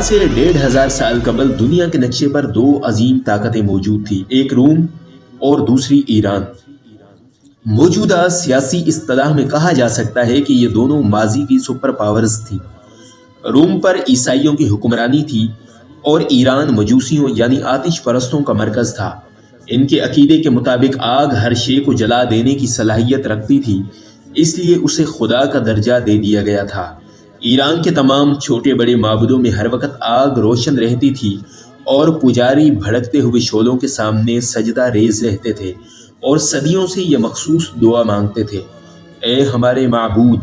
آج سے 1500 سال قبل دنیا کے نقشے پر دو عظیم طاقتیں موجود تھیں، ایک روم اور دوسری ایران۔ موجودہ سیاسی اصطلاح میں کہا جا سکتا ہے کہ یہ دونوں ماضی کی سپر پاورز تھیں۔ روم پر عیسائیوں کی حکمرانی تھی اور ایران مجوسیوں یعنی آتش پرستوں کا مرکز تھا۔ ان کے عقیدے کے مطابق آگ ہر شے کو جلا دینے کی صلاحیت رکھتی تھی، اس لیے اسے خدا کا درجہ دے دیا گیا تھا۔ ایران کے تمام چھوٹے بڑے معبدوں میں ہر وقت آگ روشن رہتی تھی اور پجاری بھڑکتے ہوئے شعلوں کے سامنے سجدہ ریز رہتے تھے اور صدیوں سے یہ مخصوص دعا مانگتے تھے: اے ہمارے معبود،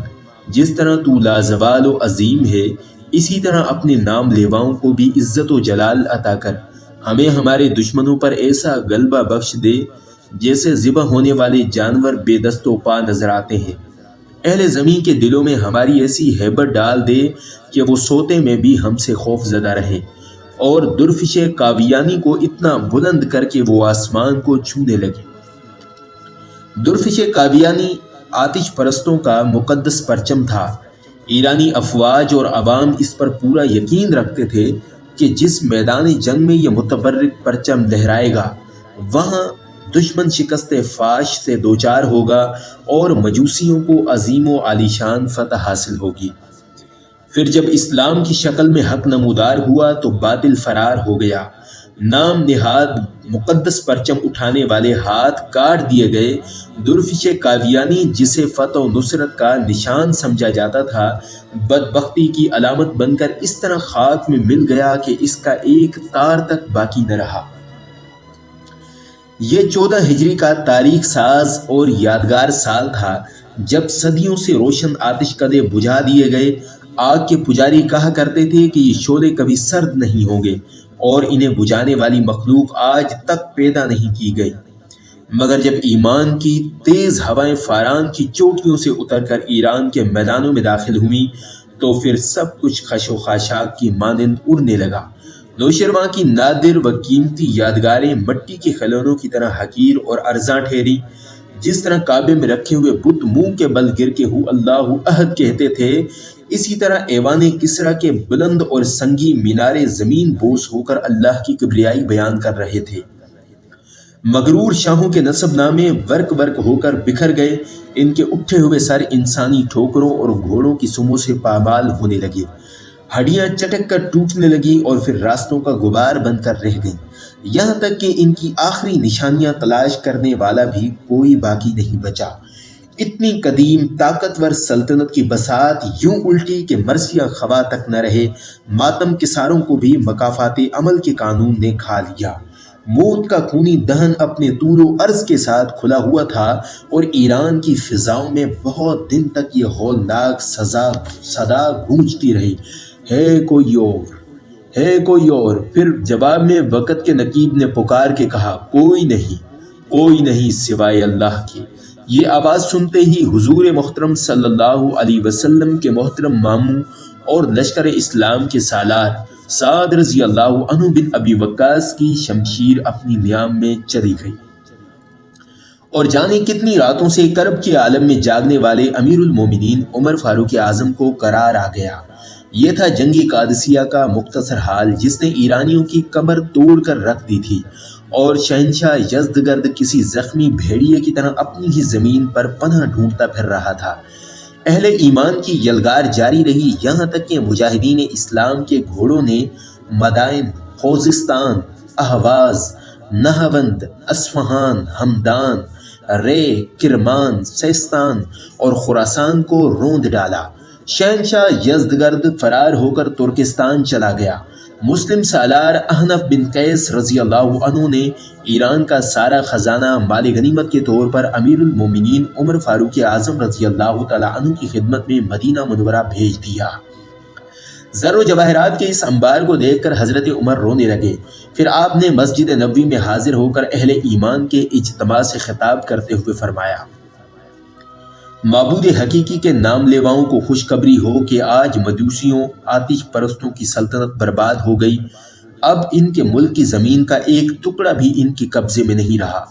جس طرح تو لازوال و عظیم ہے، اسی طرح اپنے نام لیواؤں کو بھی عزت و جلال عطا کر، ہمیں ہمارے دشمنوں پر ایسا غلبہ بخش دے جیسے ذبح ہونے والے جانور بے دست و پا نظر آتے ہیں۔ اہل زمین کے دلوں میں ہماری ایسی ہیبت ڈال دے کہ وہ سوتے میں بھی ہم سے خوف زدہ رہیں، اور درفش کاویانی کو اتنا بلند کر کے وہ آسمان کو چھونے لگے۔ درفش کاویانی آتش پرستوں کا مقدس پرچم تھا۔ ایرانی افواج اور عوام اس پر پورا یقین رکھتے تھے کہ جس میدان جنگ میں یہ متبرک پرچم لہرائے گا، وہاں دشمن شکست فاش سے دوچار ہوگا اور مجوسیوں کو عظیم و عالیشان فتح حاصل ہوگی۔ پھر جب اسلام کی شکل میں حق نمودار ہوا تو باطل فرار ہو گیا۔ نام نہاد مقدس پرچم اٹھانے والے ہاتھ کاٹ دیے گئے۔ درفش کاویانی، جسے فتح و نصرت کا نشان سمجھا جاتا تھا، بدبختی کی علامت بن کر اس طرح خاک میں مل گیا کہ اس کا ایک تار تک باقی نہ رہا۔ یہ 14 ہجری کا تاریخ ساز اور یادگار سال تھا جب صدیوں سے روشن آتش کدے بجھا دیے گئے۔ آگ کے پجاری کہا کرتے تھے کہ یہ شعلے کبھی سرد نہیں ہوں گے اور انہیں بجھانے والی مخلوق آج تک پیدا نہیں کی گئی، مگر جب ایمان کی تیز ہوائیں فاران کی چوٹیوں سے اتر کر ایران کے میدانوں میں داخل ہوئیں تو پھر سب کچھ خش و خاشاک کی مانند اڑنے لگا۔ نوشیروان کی نادر و قیمتی یادگاریں مٹی کے کھلونوں کی طرح حقیر اور ارزاں ٹھہری۔ جس طرح کعبے میں رکھے ہوئے بت منہ کے بل گر کے ہو اللہ احد کہتے تھے، اسی طرح ایوان کسرا کے بلند اور سنگی مینارے زمین بوس ہو کر اللہ کی کبریائی بیان کر رہے تھے۔ مغرور شاہوں کے نسب نامے ورق ورق ہو کر بکھر گئے، ان کے اٹھے ہوئے سر انسانی ٹھوکروں اور گھوڑوں کی سموں سے پامال ہونے لگے، ہڈیاں چٹک کر ٹوٹنے لگی اور پھر راستوں کا غبار بن کر رہ گئیں، یہاں تک کہ ان کی آخری نشانیاں تلاش کرنے والا بھی کوئی باقی نہیں بچا۔ اتنی قدیم طاقتور سلطنت کی بساط یوں الٹی کہ مرثیہ خوا تک نہ رہے۔ ماتم کساروں کو بھی مکافات عمل کے قانون نے کھا لیا۔ موت کا خونی دہن اپنے طول و عرض کے ساتھ کھلا ہوا تھا اور ایران کی فضاؤں میں بہت دن تک یہ ہولناک صدا گونجتی رہی: ہے کوئی اور، ہے کوئی اور۔ پھر جواب میں وقت کے نقیب نے پکار کے کہا: کوئی نہیں سوائے اللہ کے۔ یہ آواز سنتے ہی حضور محترم صلی اللہ علیہ وسلم کے محترم ماموں اور لشکر اسلام کے سالار سعد رضی اللہ عنہ بن ابی وقاص کی شمشیر اپنی نیام میں چلی گئی، اور جانے کتنی راتوں سے کرب کے عالم میں جاگنے والے امیر المومنین عمر فاروق اعظم کو قرار آ گیا۔ یہ تھا جنگی قادسیہ کا مختصر حال، جس نے ایرانیوں کی کمر توڑ کر رکھ دی تھی، اور شہنشاہ یزدگرد کسی زخمی بھیڑیے کی طرح اپنی ہی زمین پر پناہ ڈھونڈتا پھر رہا تھا۔ اہل ایمان کی یلغار جاری رہی، یہاں تک کہ مجاہدین اسلام کے گھوڑوں نے مدائن، خوزستان، اہواز، نہاوند، اصفہان، ہمدان، رے، کرمان، سیستان اور خراسان کو روند ڈالا۔ شہنشاہ یزدگرد فرار ہو کر ترکستان چلا گیا۔ مسلم سالار احنف بن قیس رضی اللہ عنہ نے ایران کا سارا خزانہ مال غنیمت کے طور پر امیر المومنین عمر فاروق اعظم رضی اللہ تعالی عنہ کی خدمت میں مدینہ منورہ بھیج دیا۔ زر و جواہرات کے اس انبار کو دیکھ کر حضرت عمر رونے لگے۔ پھر آپ نے مسجد نبوی میں حاضر ہو کر اہل ایمان کے اجتماع سے خطاب کرتے ہوئے فرمایا: معبود حقیقی کے نام لیواؤں کو خوشخبری ہو کہ آج مجوسیوں، آتش پرستوں کی سلطنت برباد ہو گئی۔ اب ان کے ملک کی زمین کا ایک ٹکڑا بھی ان کے قبضے میں نہیں رہا۔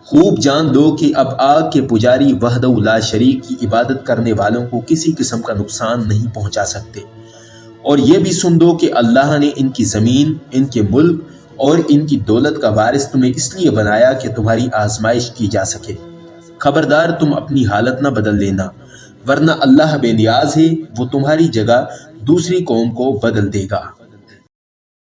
خوب جان لو کہ اب آگ کے پجاری وحدہ لا شریک کی عبادت کرنے والوں کو کسی قسم کا نقصان نہیں پہنچا سکتے، اور یہ بھی سن دو کہ اللہ نے ان کی زمین، ان کے ملک اور ان کی دولت کا وارث تمہیں اس لیے بنایا کہ تمہاری آزمائش کی جا سکے۔ خبردار تم اپنی حالت نہ بدل لینا، ورنہ اللہ بے نیاز ہے، وہ تمہاری جگہ دوسری قوم کو بدل دے گا۔